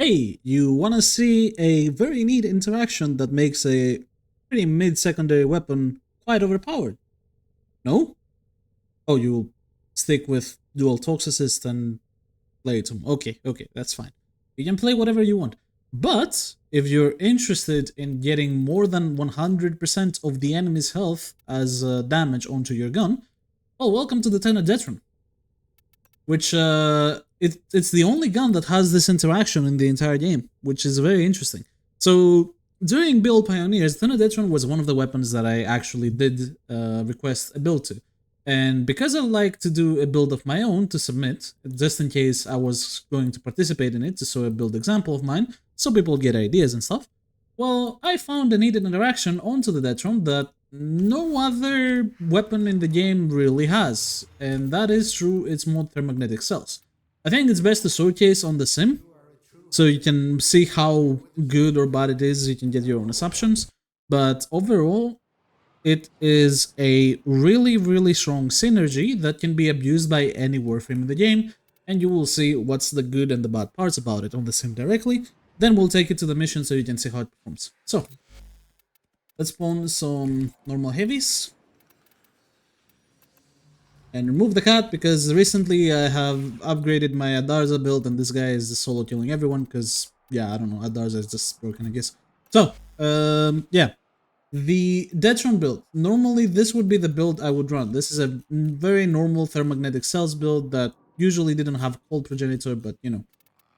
Hey, you wanna see a very neat interaction that makes a pretty mid-secondary weapon quite overpowered? No? Oh, you'll stick with dual toxicist and play it. Okay, that's fine. You can play whatever you want. But if you're interested in getting more than 100% of the enemy's health as damage onto your gun, well, welcome to the Detron, which it's the only gun that has this interaction in the entire game, which is very interesting. So during build pioneers, Detron was one of the weapons that I actually did request a build to. And because I like to do a build of my own to submit, just in case I was going to participate in it to show a build example of mine, so people get ideas and stuff, well, I found a needed interaction onto the Detron that no other weapon in the game really has, and that is through its mod thermognetic cells. I think it's best to showcase on the sim, so you can see how good or bad it is, you can get your own assumptions, but overall, it is a really strong synergy that can be abused by any Warframe in the game, and you will see what's the good and the bad parts about it on the sim directly. Then we'll take it to the mission so you can see how it performs. So, let's spawn some normal heavies. And remove the cat because recently I have upgraded my Adarza build and this guy is just solo killing everyone because, yeah, I don't know, Adarza is just broken, I guess. So, yeah. The Detron build. Normally, this would be the build I would run. This is a very normal thermognetic cells build that usually didn't have cold progenitor, but you know,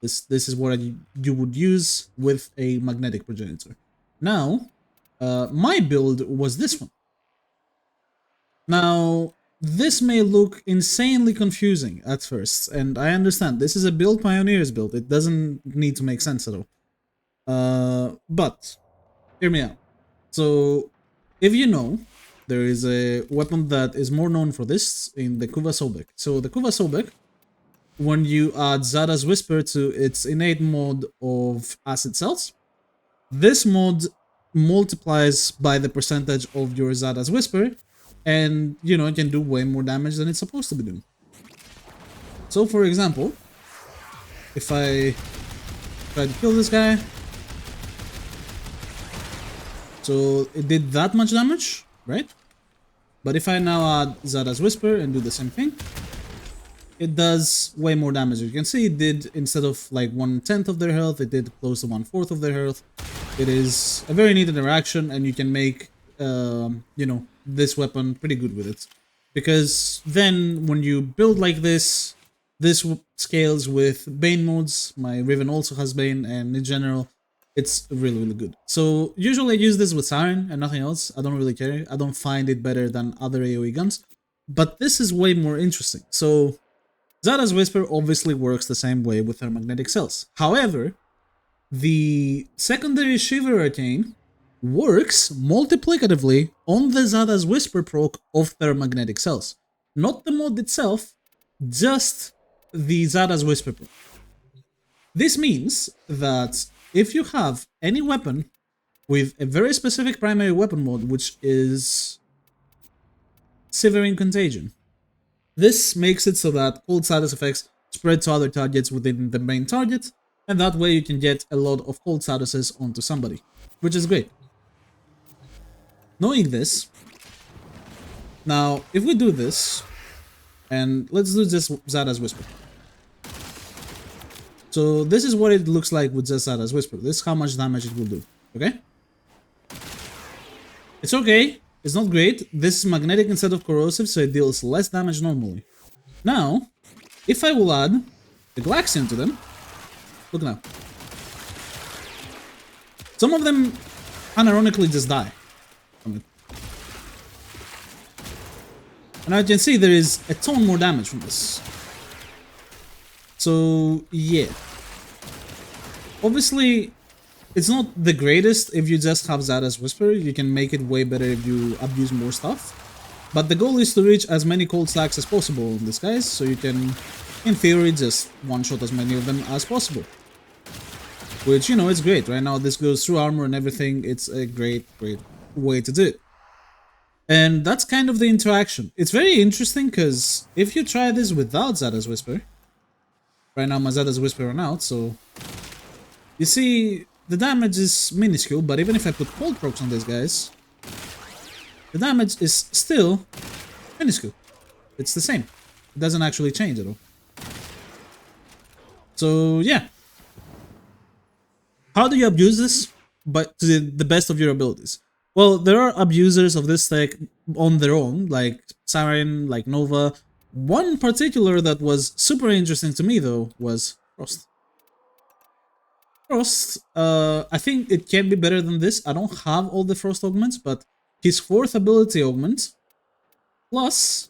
this is what you would use with a magnetic progenitor. Now, my build was this one. Now, this may look insanely confusing at first, and I understand. This is a build pioneers build. It doesn't need to make sense at all. But, hear me out. So, if you know, there is a weapon that is more known for this in the Kuva Sobek. So the Kuva Sobek, when you add Zada's Whisper to its innate mod of acid cells, this mod multiplies by the percentage of your Zada's Whisper, and you know, it can do way more damage than it's supposed to be doing. So for example, if I try to kill this guy, so it did that much damage, right? But if I now add Zada's Whisper and do the same thing, it does way more damage. You can see it did, instead of like 1/10 of their health, it did close to 1/4 of their health. It is a very neat interaction, and you can make, you know, this weapon pretty good with it. Because then when you build like this scales with Bane modes. My Riven also has Bane, and in general, it's really good. So usually I use this with Siren and nothing else. I don't really care. I don't find it better than other AoE guns. But this is way more interesting. So Zada's Whisper obviously works the same way with her magnetic cells. However, the secondary Shiver Arcane works multiplicatively on the Zada's Whisper proc of their magnetic cells. Not the mod itself, just the Zada's Whisper proc. This means that if you have any weapon with a very specific primary weapon mode, which is Severing Contagion, this makes it so that cold status effects spread to other targets within the main target, and that way you can get a lot of cold statuses onto somebody, which is great. Knowing this, now if we do this, and let's do just Zada's Whisper. So this is what it looks like with just Zada's Whisper. This is how much damage it will do, okay? It's okay, it's not great. This is magnetic instead of corrosive, so it deals less damage normally. Now, if I will add the Galaxian to them, look now. Some of them unironically just die from it. And as you can see, there is a ton more damage from this. So, yeah. Obviously, it's not the greatest if you just have Zada's Whisper. You can make it way better if you abuse more stuff. But the goal is to reach as many cold stacks as possible in this, guys, so you can, in theory, just one-shot as many of them as possible. Which, you know, it's great. Right now, this goes through armor and everything. It's a great way to do it. And that's kind of the interaction. It's very interesting because if you try this without Zada's Whisper, right now my Zada's Whisper ran out, so You see, the damage is minuscule, but even if I put cold procs on these guys, the damage is still minuscule. It's the same. It doesn't actually change at all. So yeah. How do you abuse this? But to the best of your abilities. Well, there are abusers of this tech on their own, like Siren, like Nova. One particular that was super interesting to me, though, was Frost. Frost, I think it can be better than this. I don't have all the Frost augments, but his 4th ability augment, plus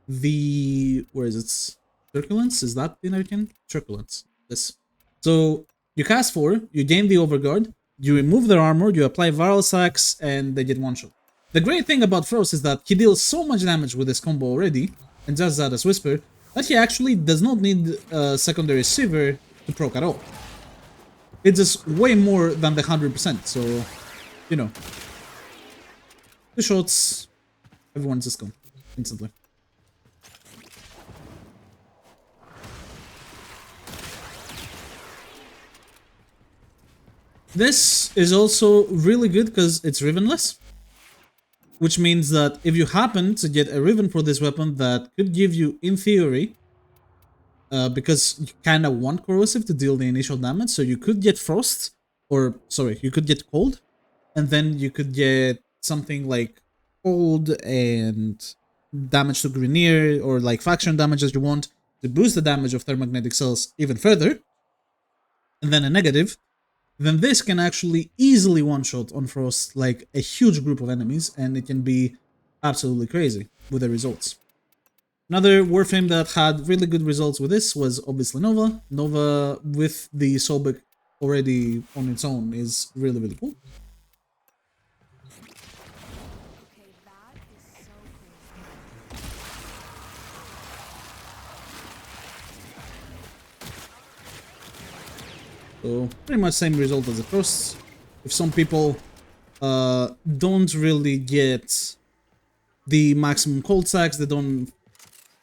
the... where is it? Turbulence? Is that the American? Turbulence. This. So, you cast 4, you gain the Overguard, you remove their armor, you apply Viral Sacks, and they get one-shot. The great thing about Frost is that he deals so much damage with this combo already, and does that as Whisper, that he actually does not need secondary Shiver to proc at all. It's just way more than the 100%, so, you know. 2 shots, everyone's just gone, instantly. This is also really good because it's Rivenless, which means that if you happen to get a Riven for this weapon that could give you, in theory, because you kind of want Corrosive to deal the initial damage, so you could get Frost, or, sorry, you could get Cold, and then you could get something like Cold and damage to Grineer, or like faction damage as you want, to boost the damage of Thermagnetic Cells even further, and then a negative. Then this can actually easily one-shot on Frost like a huge group of enemies, and it can be absolutely crazy with the results. Another Warframe that had really good results with this was obviously Nova. Nova with the Soulbook already on its own is really, really cool. So pretty much same result as the Frost. If some people don't really get the maximum cold stacks, they don't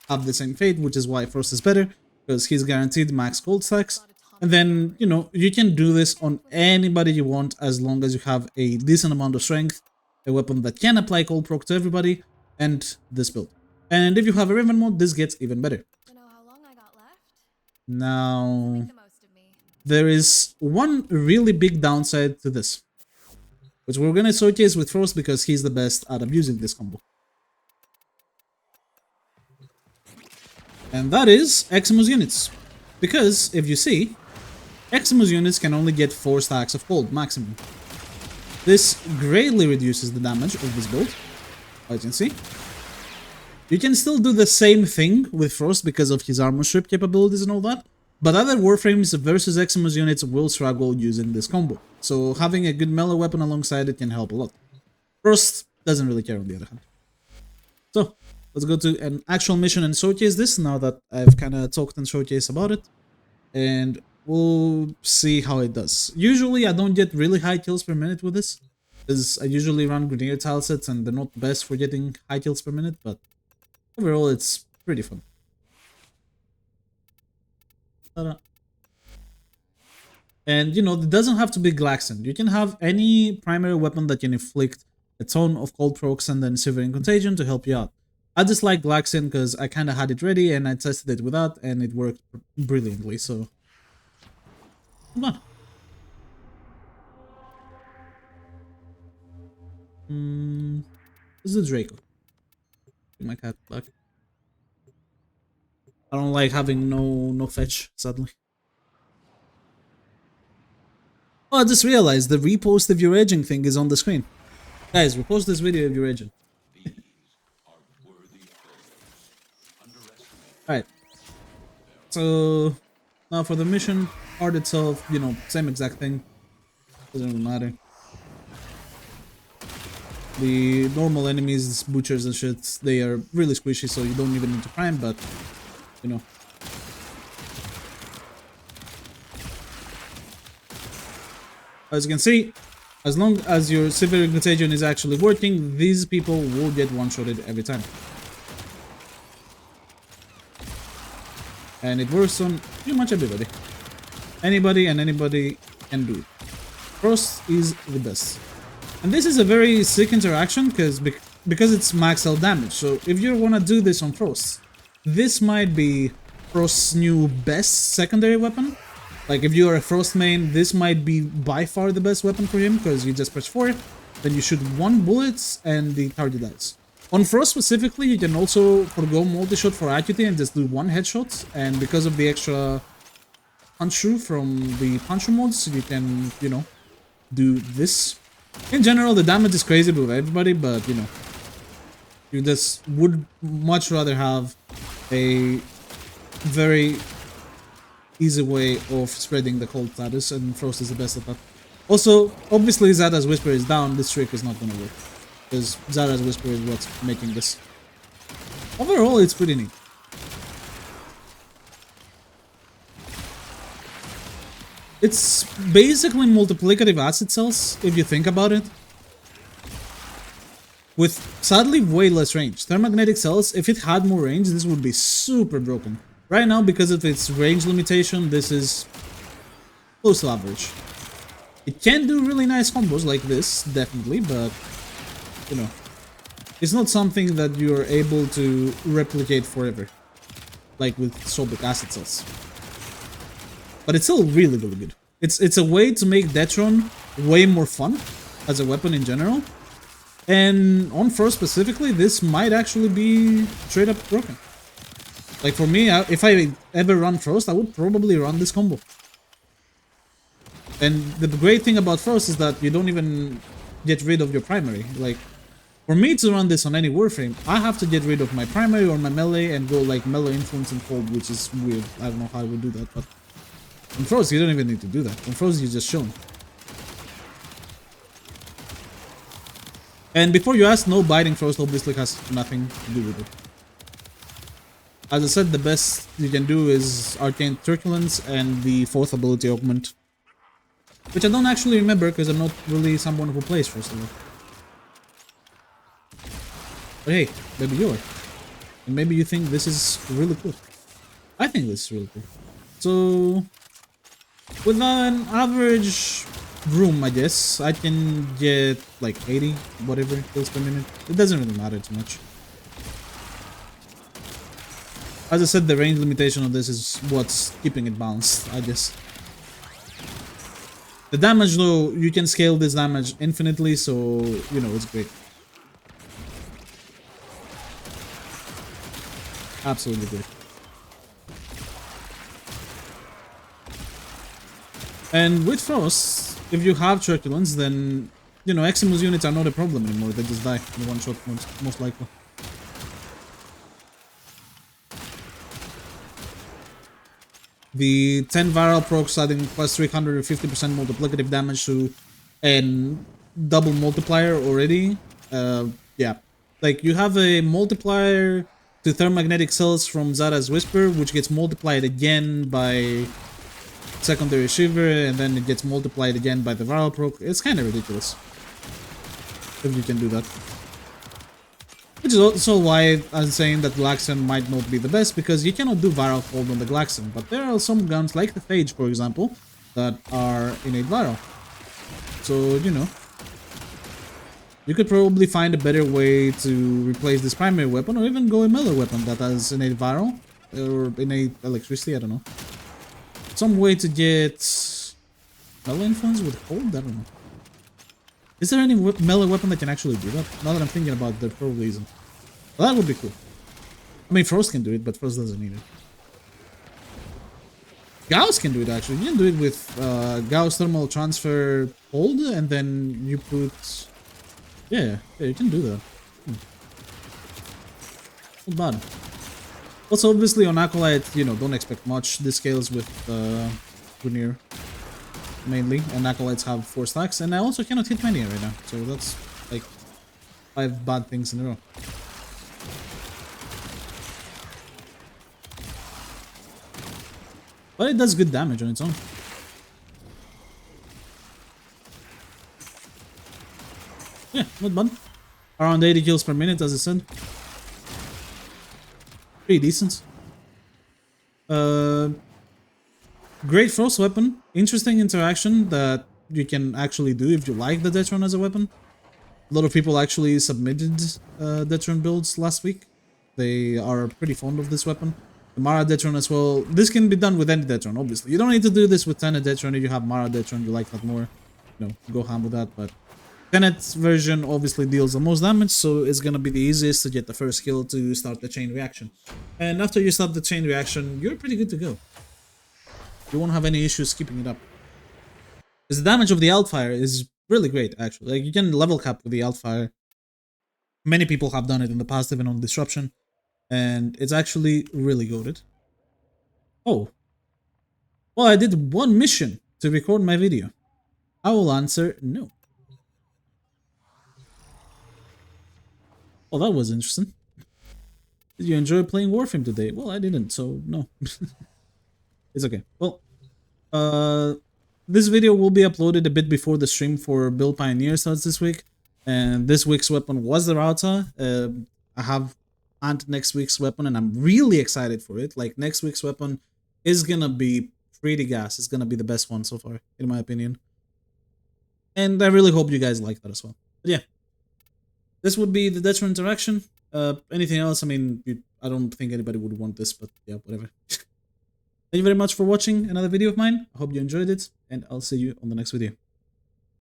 have the same fate, which is why Frost is better, because he's guaranteed max cold stacks. And then, you know, you can do this on anybody you want as long as you have a decent amount of strength, a weapon that can apply cold proc to everybody, and this build. And if you have a Riven mod, this gets even better. Now, there is one really big downside to this, which we're gonna showcase with Frost because he's the best at abusing this combo. And that is Eximus units. Because, if you see, Eximus units can only get 4 stacks of cold maximum. This greatly reduces the damage of this build, as you can see. You can still do the same thing with Frost because of his armor strip capabilities and all that, but other Warframes versus Eximus units will struggle using this combo, so having a good melee weapon alongside it can help a lot. Frost doesn't really care on the other hand. So, let's go to an actual mission and showcase this now that I've kind of talked and showcased about it, and we'll see how it does. Usually I don't get really high kills per minute with this, because I usually run Grineer tile sets and they're not best for getting high kills per minute, but overall it's pretty fun. And you know, it doesn't have to be Glaxon. You can have any primary weapon that can inflict a ton of cold procs and then Severing Contagion to help you out. I just like Glaxon because I kind of had it ready and I tested it with that and it worked brilliantly, so come on. This is the Draco. My cat back. I don't like having no fetch, sadly. Oh, I just realized the repost if you're edging thing is on the screen. Guys, repost this video if you're edging. Alright. So, now for the mission part itself, you know, same exact thing. Doesn't really matter. The normal enemies, butchers and shit, they are really squishy, so you don't even need to prime, but, you know. As you can see, as long as your Severing Contagion is actually working, these people will get one-shotted every time. And it works on pretty much everybody. Anybody and anybody can do it. Frost is the best. And this is a very sick interaction because it's max L damage. So if you want to do this on Frost, this might be Frost's new best secondary weapon. Like if you are a Frost main, this might be by far the best weapon for him because you just press 4, then you shoot 1 bullet and the target dies. On Frost specifically, you can also forgo multi-shot for accuracy and just do 1 headshot, and because of the extra punch through from the puncher mods, you can, you know, do this. In general, the damage is crazy with everybody, but, you know, you just would much rather have a very easy way of spreading the cold status, and Frost is the best at that. Also, obviously, Zada's Whisper is down, this trick is not gonna work. Because Zada's Whisper is what's making this. Overall, it's pretty neat. It's basically multiplicative acid cells, if you think about it. With, sadly, way less range. Thermagnetic cells, if it had more range, this would be super broken. Right now, because of its range limitation, this is close to average. It can do really nice combos like this, definitely, but, you know, it's not something that you're able to replicate forever, like with Sobic acid cells. But it's still really, really good. It's a way to make Detron way more fun as a weapon in general. And on Frost specifically, this might actually be straight up broken. Like for me, if I ever run Frost, I would probably run this combo. And the great thing about Frost is that you don't even get rid of your primary. Like, for me to run this on any Warframe, I have to get rid of my primary or my melee and go like melee influence and cold, which is weird. I don't know how I would do that, but on Frost, you don't even need to do that. On Frost, you're just shown. And before you ask, no, biting Frost obviously has nothing to do with it. As I said, the best you can do is Arcane Turbulence and the 4th ability Augment. Which I don't actually remember because I'm not really someone who plays Frost a lot. But hey, maybe you are. And maybe you think this is really cool. I think this is really cool. So, with an average room, I guess, I can get like 80, whatever kills per minute. It doesn't really matter too much. As I said, the range limitation of this is what's keeping it balanced, I guess. The damage, though, you can scale this damage infinitely, so, you know, it's great. Absolutely great. And with Frost, if you have Turbulence, then, you know, Eximus units are not a problem anymore. They just die in one shot, most likely. The 10 viral procs adding plus 350% multiplicative damage to and double multiplier already. Yeah. Like, you have a multiplier to thermagnetic cells from Zada's Whisper, which gets multiplied again by secondary Shiver, and then it gets multiplied again by the viral proc. It's kind of ridiculous if you can do that. Which is also why I'm saying that Glaxon might not be the best, because you cannot do viral hold on the Glaxon, but there are some guns, like the Phage for example, that are innate viral. So, you know, you could probably find a better way to replace this primary weapon, or even go a melee weapon that has innate viral, or innate electricity, I don't know. Some way to get melee influence with hold? I don't know. Is there any melee weapon that can actually do that? Now that I'm thinking about it, there probably isn't. Well, that would be cool. I mean, Frost can do it, but Frost doesn't need it. Gauss can do it, actually. You can do it with Gauss Thermal Transfer hold, and then you put... Yeah, you can do that. Not bad. Also, obviously, on Acolyte, you know, don't expect much. This scales with Grunier, mainly, and Acolytes have 4 stacks, and I also cannot hit Mania right now, so that's, like, 5 bad things in a row. But it does good damage on its own. Yeah, not bad. Around 80 kills per minute, as I said. Pretty decent. Great frost weapon. Interesting interaction that you can actually do if you like the Detron as a weapon. A lot of people actually submitted Detron builds last week. They are pretty fond of this weapon. The Mara Detron as well. This can be done with any Detron, obviously. You don't need to do this with Tenet Detron if you have Mara Detron, you like that more. You know, go ham with that, but Tenet's version obviously deals the most damage, so it's gonna be the easiest to get the first kill to start the chain reaction. And after you start the chain reaction, you're pretty good to go. You won't have any issues keeping it up. Because the damage of the Altfire is really great, actually. Like, you can level cap with the Altfire. Many people have done it in the past, even on Disruption. And it's actually really goated. Oh. Well, I did one mission to record my video. I will answer no. Well, that was interesting. Did you enjoy playing Warframe today? Well, I didn't, so no. It's okay. Well, uh, this video will be uploaded a bit before the stream for Build Pioneer starts this week. And this week's weapon was the Rauta. I have planned next week's weapon, and I'm really excited for it. Like, next week's weapon is gonna be pretty gas. It's gonna be the best one so far, in my opinion. And I really hope you guys like that as well. But yeah, this would be the Detron interaction. Anything else? I mean, I don't think anybody would want this, but yeah, whatever. Thank you very much for watching another video of mine. I hope you enjoyed it, and I'll see you on the next video.